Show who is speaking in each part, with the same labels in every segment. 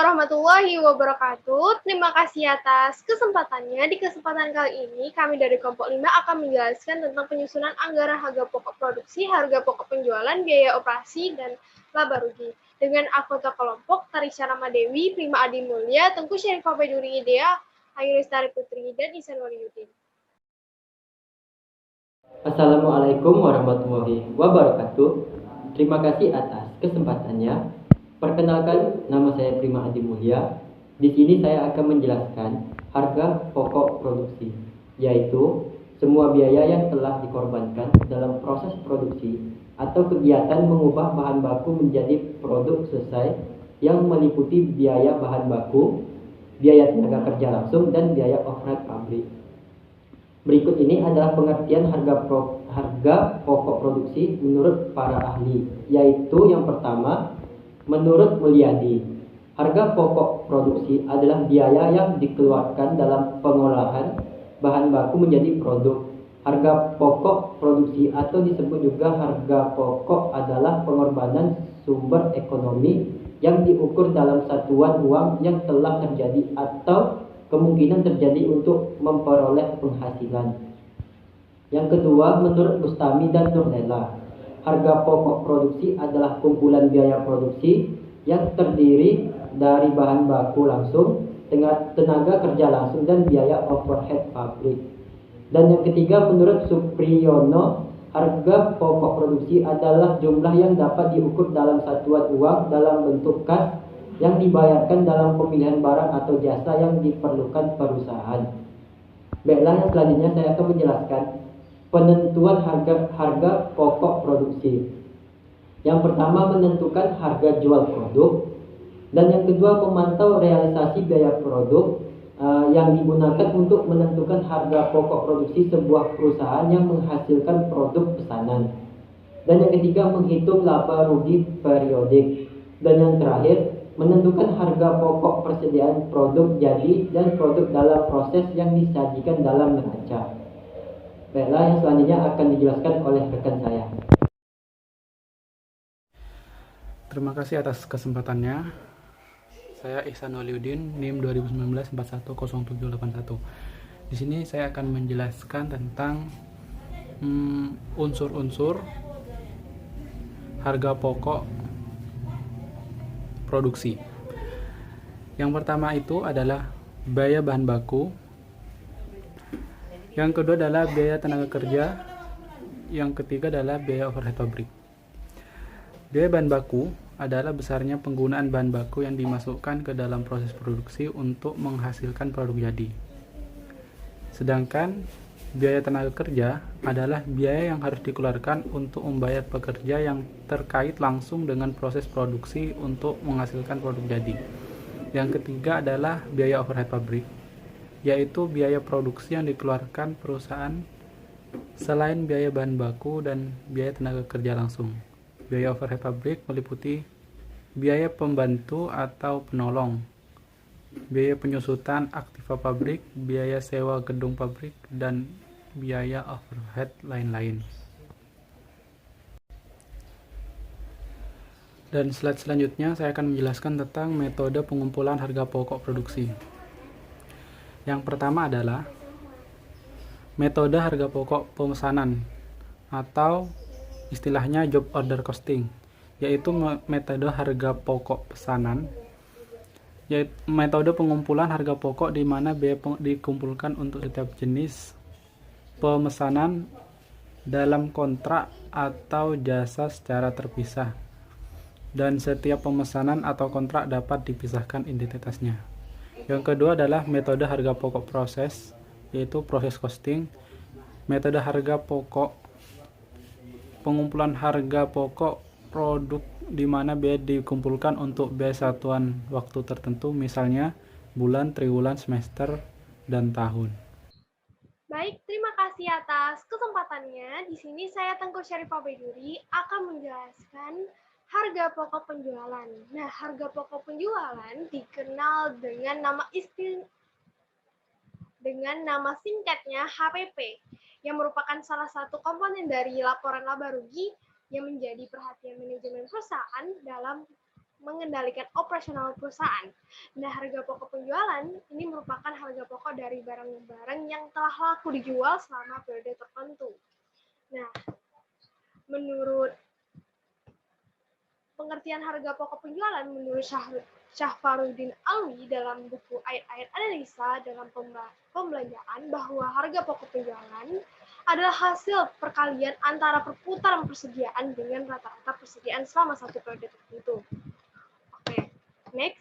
Speaker 1: warahmatullahi wabarakatuh. Terima kasih atas kesempatannya. Di kesempatan kali ini, kami dari kelompok 5 akan menjelaskan tentang penyusunan anggaran harga pokok produksi, harga pokok penjualan, biaya operasi, dan laba rugi. Dengan anggota kelompok, Tarisha Ramadewi, Prima Adi Mulya, Tengku Syarifah Baiduri Idea, Ayu Lestari Putri, dan Ihsan Waliuddin.
Speaker 2: Assalamualaikum warahmatullahi wabarakatuh. Terima kasih atas kesempatannya. Perkenalkan, nama saya Prima Adi Mulya. Di sini saya akan menjelaskan harga pokok produksi, yaitu semua biaya yang telah dikorbankan dalam proses produksi atau kegiatan mengubah bahan baku menjadi produk selesai yang meliputi biaya bahan baku, biaya tenaga kerja langsung, dan biaya overhead pabrik. Berikut ini adalah pengertian harga pokok produksi menurut para ahli, yaitu yang pertama, menurut Mulyadi, harga pokok produksi adalah biaya yang dikeluarkan dalam pengolahan bahan baku menjadi produk. Harga pokok produksi atau disebut juga harga pokok adalah pengorbanan sumber ekonomi yang diukur dalam satuan uang yang telah terjadi atau kemungkinan terjadi untuk memperoleh penghasilan. Yang kedua, menurut Bustami dan Nurlela, harga pokok produksi adalah kumpulan biaya produksi yang terdiri dari bahan baku langsung, tenaga kerja langsung, dan biaya overhead pabrik. Dan yang ketiga, menurut Supriyono, harga pokok produksi adalah jumlah yang dapat diukur dalam satuan uang dalam bentuk kas yang dibayarkan dalam pemilihan barang atau jasa yang diperlukan perusahaan. Baiklah, yang selanjutnya saya akan menjelaskan penentuan harga pokok produksi. Yang pertama, menentukan harga jual produk, dan yang kedua, memantau realisasi biaya produk yang digunakan untuk menentukan harga pokok produksi sebuah perusahaan yang menghasilkan produk pesanan. Dan yang ketiga, menghitung laba rugi periodik. Dan yang terakhir, menentukan harga pokok persediaan produk jadi dan produk dalam proses yang disajikan dalam neraca. Baiklah, yang selanjutnya akan dijelaskan oleh rekan saya.
Speaker 3: Terima kasih atas kesempatannya. Saya Ihsan Waliuddin, NIM 2019-410781. Di sini saya akan menjelaskan tentang unsur-unsur harga pokok produksi. Yang pertama itu adalah biaya bahan baku. Yang kedua adalah biaya tenaga kerja. Yang ketiga adalah biaya overhead pabrik. Biaya bahan baku adalah besarnya penggunaan bahan baku yang dimasukkan ke dalam proses produksi untuk menghasilkan produk jadi. Sedangkan biaya tenaga kerja adalah biaya yang harus dikeluarkan untuk membayar pekerja yang terkait langsung dengan proses produksi untuk menghasilkan produk jadi. Yang ketiga adalah biaya overhead pabrik, yaitu biaya produksi yang dikeluarkan perusahaan selain biaya bahan baku dan biaya tenaga kerja langsung. Biaya overhead pabrik meliputi biaya pembantu atau penolong, biaya penyusutan aktiva pabrik, biaya sewa gedung pabrik, dan biaya overhead lain-lain. Dan slide selanjutnya saya akan menjelaskan tentang metode pengumpulan harga pokok produksi. Yang pertama adalah metode harga pokok pemesanan atau istilahnya job order costing, yaitu metode harga pokok pesanan, yaitu metode pengumpulan harga pokok di mana biaya dikumpulkan untuk setiap jenis pemesanan dalam kontrak atau jasa secara terpisah, dan setiap pemesanan atau kontrak dapat dipisahkan identitasnya. Yang kedua adalah metode harga pokok proses, yaitu proses costing. Metode harga pokok pengumpulan harga pokok produk di mana biaya dikumpulkan untuk biaya satuan waktu tertentu, misalnya bulan, triwulan, semester, dan tahun.
Speaker 1: Baik, terima kasih atas kesempatannya. Di sini saya Tengku Syarifah Baiduri akan menjelaskan harga pokok penjualan. Nah, harga pokok penjualan dikenal dengan nama singkatnya HPP, yang merupakan salah satu komponen dari laporan laba rugi yang menjadi perhatian manajemen perusahaan dalam mengendalikan operasional perusahaan. Nah, harga pokok penjualan ini merupakan harga pokok dari barang-barang yang telah laku dijual selama periode tertentu. Nah, menurut pengertian harga pokok penjualan menurut Syahfaruddin Alwi dalam buku Ayat-ayat Analisa dalam pembelanjaan bahwa harga pokok penjualan adalah hasil perkalian antara perputaran persediaan dengan rata-rata persediaan selama satu periode tertentu. Oke, next.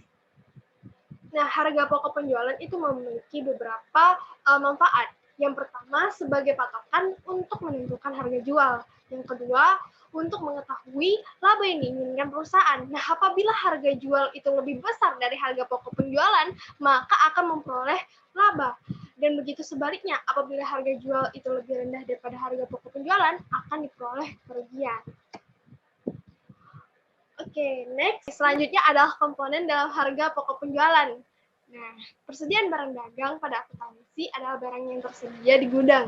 Speaker 1: Nah, harga pokok penjualan itu memiliki beberapa manfaat. Yang pertama, sebagai patokan untuk menentukan harga jual. Yang kedua, untuk mengetahui laba yang diinginkan perusahaan. Nah, apabila harga jual itu lebih besar dari harga pokok penjualan, maka akan memperoleh laba. Dan begitu sebaliknya, apabila harga jual itu lebih rendah daripada harga pokok penjualan, akan diperoleh kerugian. Oke, next. Selanjutnya adalah komponen dalam harga pokok penjualan. Nah, persediaan barang dagang pada akuntansi adalah barang yang tersedia di gudang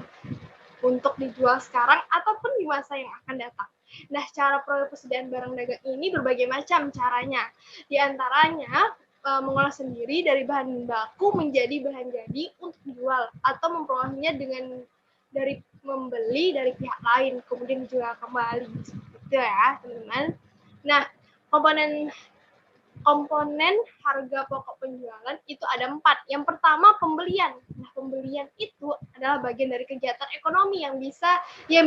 Speaker 1: untuk dijual sekarang ataupun di masa yang akan datang. Nah, cara persediaan barang dagang ini berbagai macam caranya. Di antaranya, mengolah sendiri dari bahan baku menjadi bahan jadi untuk dijual atau memperolehnya dari membeli dari pihak lain, kemudian dijual kembali. Seperti itu ya, teman-teman. Nah, komponen harga pokok penjualan itu ada 4. Yang pertama, pembelian. Nah, pembelian itu adalah bagian dari kegiatan ekonomi yang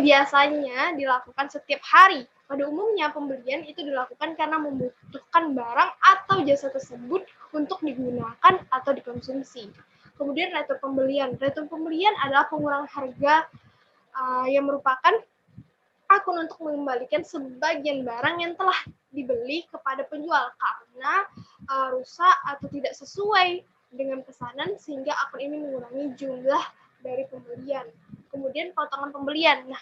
Speaker 1: biasanya dilakukan setiap hari. Pada umumnya, pembelian itu dilakukan karena membutuhkan barang atau jasa tersebut untuk digunakan atau dikonsumsi. Kemudian, retur pembelian. Retur pembelian adalah pengurangan harga yang merupakan akun untuk mengembalikan sebagian barang yang telah dibeli kepada penjual karena rusak atau tidak sesuai dengan pesanan sehingga akun ini mengurangi jumlah dari pembelian. Kemudian potongan pembelian. Nah,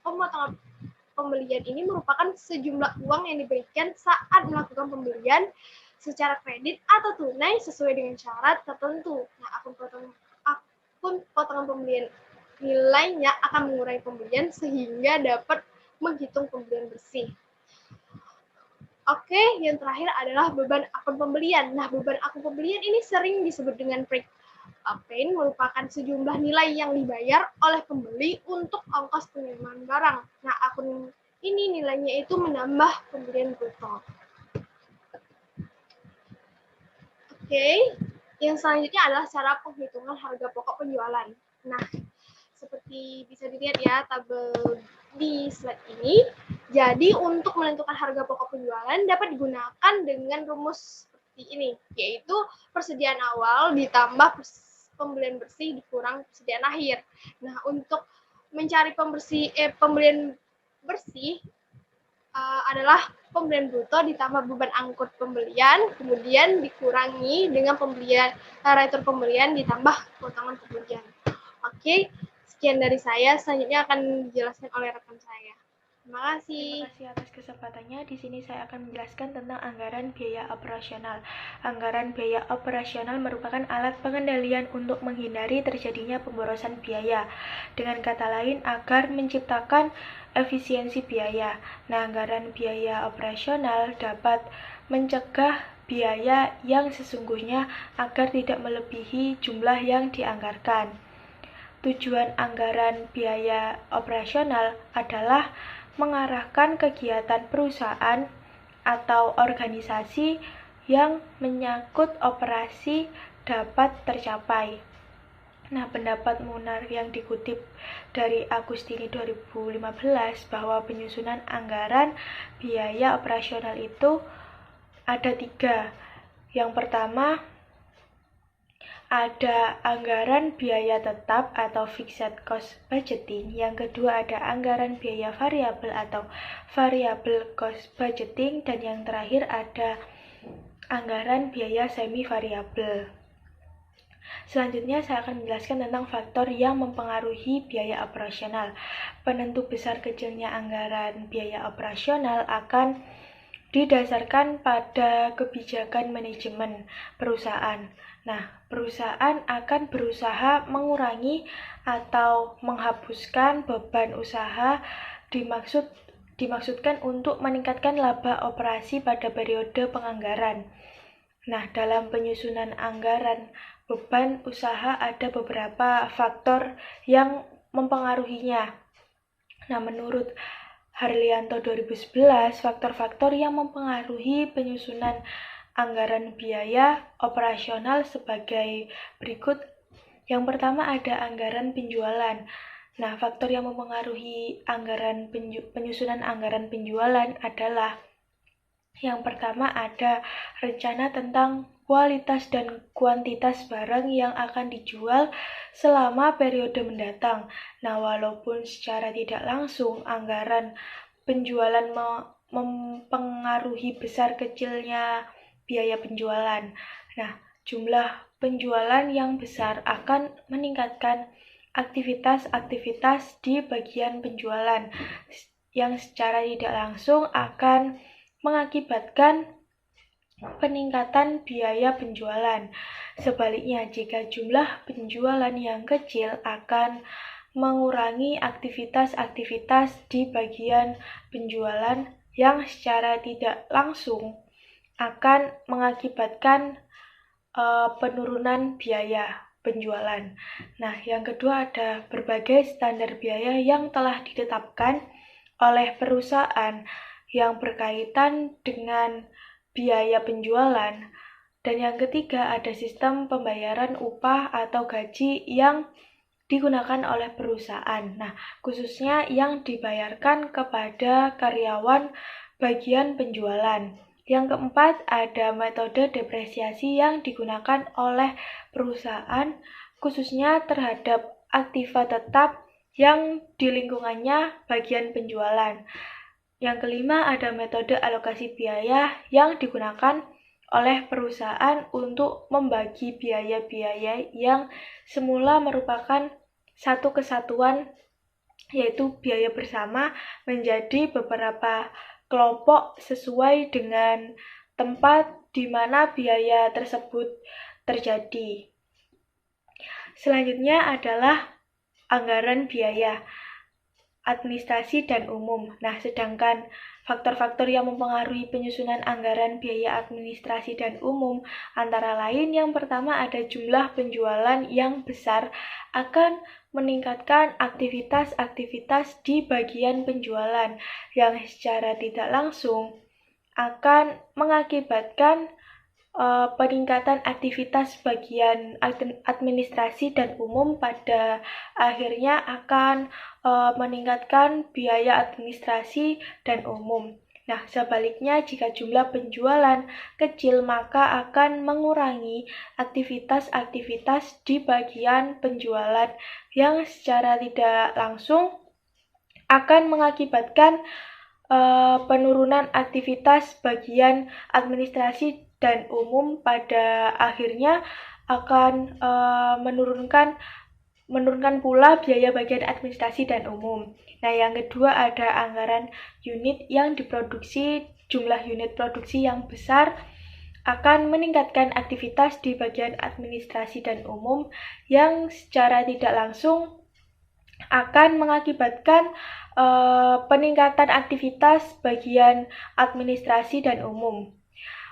Speaker 1: pemotongan pembelian ini merupakan sejumlah uang yang diberikan saat melakukan pembelian secara kredit atau tunai sesuai dengan syarat tertentu. Nah, akun potongan pembelian nilainya akan mengurangi pembelian sehingga dapat menghitung pembelian bersih. Oke, yang terakhir adalah beban akun pembelian. Nah, beban akun pembelian ini sering disebut dengan break pain, merupakan sejumlah nilai yang dibayar oleh pembeli untuk ongkos pengiriman barang. Nah, akun ini nilainya itu menambah pembelian bruto. Oke, yang selanjutnya adalah cara penghitungan harga pokok penjualan. Nah, seperti bisa dilihat ya tabel di slide ini. Jadi untuk menentukan harga pokok penjualan dapat digunakan dengan rumus seperti ini, yaitu persediaan awal ditambah pembelian bersih dikurang persediaan akhir. Nah, untuk mencari pembelian bersih adalah pembelian bruto ditambah beban angkut pembelian, kemudian dikurangi dengan retur pembelian ditambah potongan pembelian. Oke. Sekian dari saya, selanjutnya akan dijelaskan oleh rekan saya. Terima kasih.
Speaker 4: Terima kasih atas kesempatannya. Di sini saya akan menjelaskan tentang anggaran biaya operasional. Anggaran biaya operasional merupakan alat pengendalian untuk menghindari terjadinya pemborosan biaya. Dengan kata lain, agar menciptakan efisiensi biaya. Nah, anggaran biaya operasional dapat mencegah biaya yang sesungguhnya agar tidak melebihi jumlah yang dianggarkan. Tujuan anggaran biaya operasional adalah mengarahkan kegiatan perusahaan atau organisasi yang menyangkut operasi dapat tercapai. Nah, pendapat Munar yang dikutip dari Agustini 2015 bahwa penyusunan anggaran biaya operasional itu ada 3. Yang pertama, ada anggaran biaya tetap atau fixed cost budgeting. Yang kedua ada anggaran biaya variabel atau variable cost budgeting. Dan yang terakhir ada anggaran biaya semi variabel. Selanjutnya saya akan menjelaskan tentang faktor yang mempengaruhi biaya operasional. Penentu besar kecilnya anggaran biaya operasional akan didasarkan pada kebijakan manajemen perusahaan. Nah, perusahaan akan berusaha mengurangi atau menghapuskan beban usaha dimaksud dimaksudkan untuk meningkatkan laba operasi pada periode penganggaran. Nah, dalam penyusunan anggaran beban usaha ada beberapa faktor yang mempengaruhinya. Nah, menurut Harlianto 2011, faktor-faktor yang mempengaruhi penyusunan anggaran biaya operasional sebagai berikut. Yang pertama ada anggaran penjualan. Nah, faktor yang mempengaruhi penyusunan anggaran penjualan adalah yang pertama ada rencana tentang kualitas dan kuantitas barang yang akan dijual selama periode mendatang. Nah, walaupun secara tidak langsung anggaran penjualan mempengaruhi besar kecilnya biaya penjualan. Nah, jumlah penjualan yang besar akan meningkatkan aktivitas-aktivitas di bagian penjualan yang secara tidak langsung akan mengakibatkan peningkatan biaya penjualan. Sebaliknya, jika jumlah penjualan yang kecil akan mengurangi aktivitas-aktivitas di bagian penjualan yang secara tidak langsung akan mengakibatkan penurunan biaya penjualan. Nah, yang kedua ada berbagai standar biaya yang telah ditetapkan oleh perusahaan yang berkaitan dengan biaya penjualan. Dan yang ketiga ada sistem pembayaran upah atau gaji yang digunakan oleh perusahaan. Nah, khususnya yang dibayarkan kepada karyawan bagian penjualan. Yang keempat, ada metode depresiasi yang digunakan oleh perusahaan khususnya terhadap aktiva tetap yang di lingkungannya bagian penjualan. Yang kelima, ada metode alokasi biaya yang digunakan oleh perusahaan untuk membagi biaya-biaya yang semula merupakan satu kesatuan, yaitu biaya bersama, menjadi beberapa kelompok sesuai dengan tempat di mana biaya tersebut terjadi. Selanjutnya adalah anggaran biaya administrasi dan umum. Nah, sedangkan faktor-faktor yang mempengaruhi penyusunan anggaran biaya administrasi dan umum antara lain yang pertama ada jumlah penjualan yang besar akan meningkatkan aktivitas-aktivitas di bagian penjualan yang secara tidak langsung akan mengakibatkan peningkatan aktivitas bagian administrasi dan umum pada akhirnya akan meningkatkan biaya administrasi dan umum. Nah, sebaliknya jika jumlah penjualan kecil maka akan mengurangi aktivitas-aktivitas di bagian penjualan yang secara tidak langsung akan mengakibatkan penurunan aktivitas bagian administrasi dan umum pada akhirnya akan menurunkan pula biaya bagian administrasi dan umum. Nah, yang kedua ada anggaran unit yang diproduksi, jumlah unit produksi yang besar akan meningkatkan aktivitas di bagian administrasi dan umum yang secara tidak langsung akan mengakibatkan peningkatan aktivitas bagian administrasi dan umum.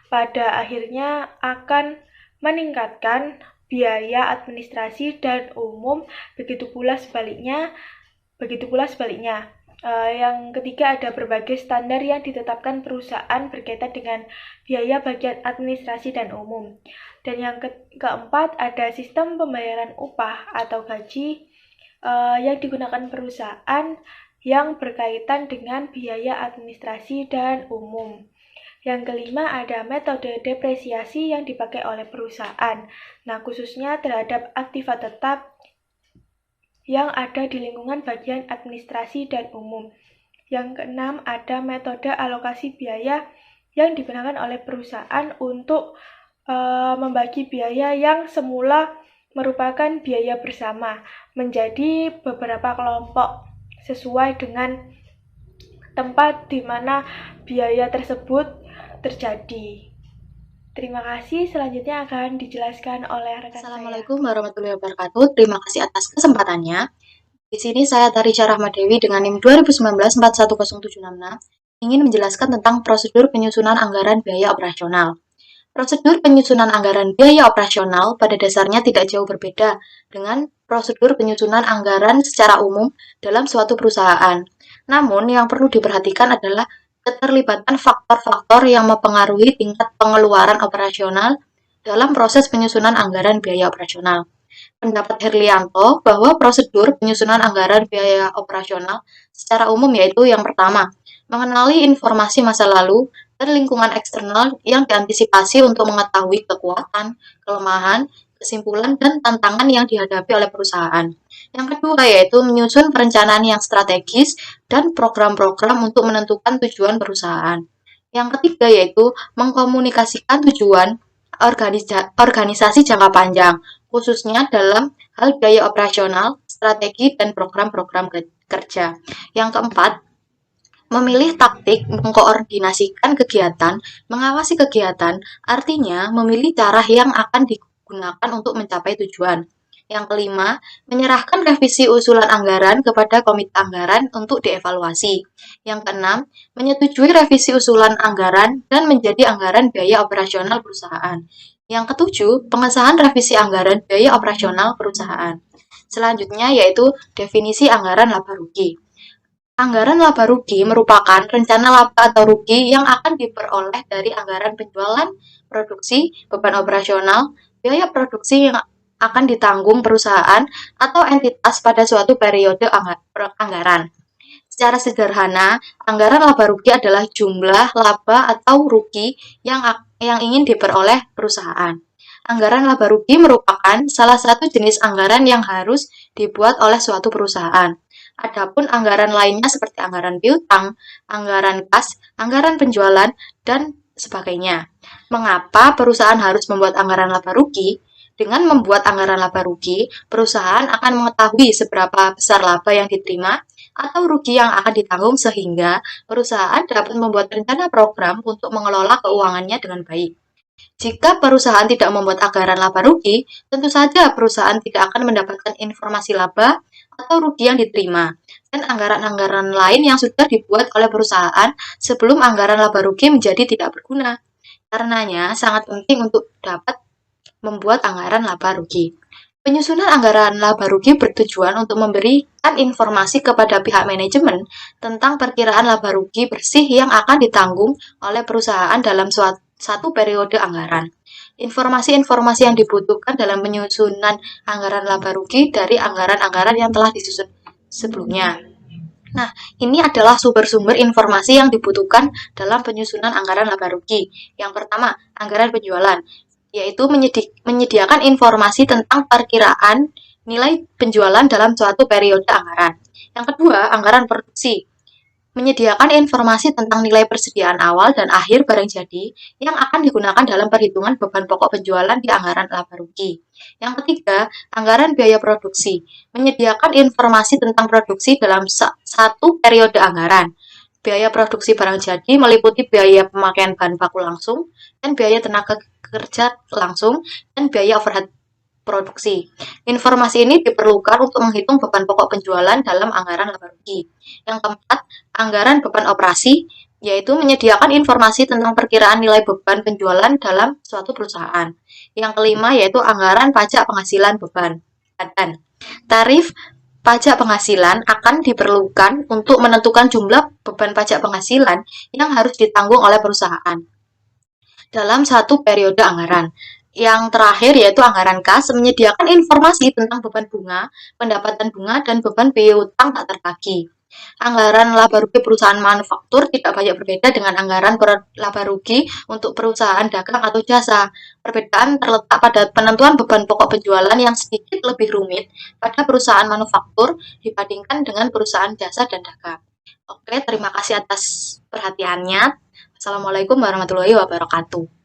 Speaker 4: Pada akhirnya akan meningkatkan biaya administrasi dan umum, begitu pula sebaliknya. Yang ketiga ada berbagai standar yang ditetapkan perusahaan berkaitan dengan biaya bagian administrasi dan umum. Dan yang keempat ada sistem pembayaran upah atau gaji yang digunakan perusahaan yang berkaitan dengan biaya administrasi dan umum. Yang kelima ada metode depresiasi yang dipakai oleh perusahaan. Nah, khususnya terhadap aktiva tetap yang ada di lingkungan bagian administrasi dan umum. Yang keenam ada metode alokasi biaya yang digunakan oleh perusahaan untuk membagi biaya yang semula merupakan biaya bersama menjadi beberapa kelompok sesuai dengan tempat di mana biaya tersebut terjadi. Terima kasih, selanjutnya akan dijelaskan oleh rekan saya.
Speaker 5: Assalamualaikum warahmatullahi wabarakatuh. Terima kasih atas kesempatannya. Di Di sini saya Tarisha Rahmadewi dengan NIM 2019-410766 ingin menjelaskan tentang prosedur penyusunan anggaran biaya operasional. Prosedur penyusunan anggaran biaya operasional pada dasarnya tidak jauh berbeda dengan prosedur penyusunan anggaran secara umum dalam suatu perusahaan. Namun, yang perlu diperhatikan adalah keterlibatan faktor-faktor yang mempengaruhi tingkat pengeluaran operasional dalam proses penyusunan anggaran biaya operasional. Pendapat Herlianto bahwa prosedur penyusunan anggaran biaya operasional secara umum yaitu yang pertama, mengenali informasi masa lalu dan lingkungan eksternal yang diantisipasi untuk mengetahui kekuatan, kelemahan, kesimpulan, dan tantangan yang dihadapi oleh perusahaan. Yang kedua yaitu menyusun perencanaan yang strategis dan program-program untuk menentukan tujuan perusahaan. Yang ketiga yaitu mengkomunikasikan tujuan organisasi jangka panjang, khususnya dalam hal biaya operasional, strategi, dan program-program kerja. Yang keempat, memilih taktik mengkoordinasikan kegiatan, mengawasi kegiatan, artinya memilih cara yang akan digunakan untuk mencapai tujuan. Yang kelima, menyerahkan revisi usulan anggaran kepada komite anggaran untuk dievaluasi. Yang keenam, menyetujui revisi usulan anggaran dan menjadi anggaran biaya operasional perusahaan. Yang ketujuh, pengesahan revisi anggaran biaya operasional perusahaan. Selanjutnya yaitu definisi anggaran laba rugi. Anggaran laba rugi merupakan rencana laba atau rugi yang akan diperoleh dari anggaran penjualan, produksi, beban operasional, biaya produksi yang akan ditanggung perusahaan atau entitas pada suatu periode anggaran. Secara sederhana, anggaran laba rugi adalah jumlah laba atau rugi yang ingin diperoleh perusahaan. Anggaran laba rugi merupakan salah satu jenis anggaran yang harus dibuat oleh suatu perusahaan. Adapun anggaran lainnya seperti anggaran piutang, anggaran kas, anggaran penjualan, dan sebagainya. Mengapa perusahaan harus membuat anggaran laba rugi? Dengan membuat anggaran laba rugi, perusahaan akan mengetahui seberapa besar laba yang diterima atau rugi yang akan ditanggung sehingga perusahaan dapat membuat rencana program untuk mengelola keuangannya dengan baik. Jika perusahaan tidak membuat anggaran laba rugi, tentu saja perusahaan tidak akan mendapatkan informasi laba atau rugi yang diterima, dan anggaran-anggaran lain yang sudah dibuat oleh perusahaan sebelum anggaran laba rugi menjadi tidak berguna. Karenanya, sangat penting untuk dapat membuat anggaran laba rugi. Penyusunan anggaran laba rugi bertujuan untuk memberikan informasi kepada pihak manajemen tentang perkiraan laba rugi bersih yang akan ditanggung oleh perusahaan dalam satu periode anggaran. Informasi-informasi yang dibutuhkan dalam penyusunan anggaran laba rugi dari anggaran-anggaran yang telah disusun sebelumnya. Nah, ini adalah sumber-sumber informasi yang dibutuhkan dalam penyusunan anggaran laba rugi. Yang pertama, anggaran penjualan, yaitu menyediakan informasi tentang perkiraan nilai penjualan dalam suatu periode anggaran. Yang kedua, anggaran produksi, menyediakan informasi tentang nilai persediaan awal dan akhir barang jadi yang akan digunakan dalam perhitungan beban pokok penjualan di anggaran laba rugi. Yang ketiga, anggaran biaya produksi, menyediakan informasi tentang produksi dalam satu periode anggaran. Biaya produksi barang jadi meliputi biaya pemakaian bahan baku langsung dan biaya tenaga kerja langsung dan biaya overhead produksi. Informasi ini diperlukan untuk menghitung beban pokok penjualan dalam anggaran laba rugi. Yang keempat, anggaran beban operasi, yaitu menyediakan informasi tentang perkiraan nilai beban penjualan dalam suatu perusahaan. Yang kelima, yaitu anggaran pajak penghasilan beban badan. Tarif pajak penghasilan akan diperlukan untuk menentukan jumlah beban pajak penghasilan yang harus ditanggung oleh perusahaan dalam satu periode anggaran. Yang terakhir yaitu anggaran kas, menyediakan informasi tentang beban bunga, pendapatan bunga, dan beban piutang tak terbagi. Anggaran laba rugi perusahaan manufaktur tidak banyak berbeda dengan anggaran laba rugi untuk perusahaan dagang atau jasa. Perbedaan terletak pada penentuan beban pokok penjualan yang sedikit lebih rumit pada perusahaan manufaktur dibandingkan dengan perusahaan jasa dan dagang. Oke, terima kasih atas perhatiannya. Assalamualaikum warahmatullahi wabarakatuh.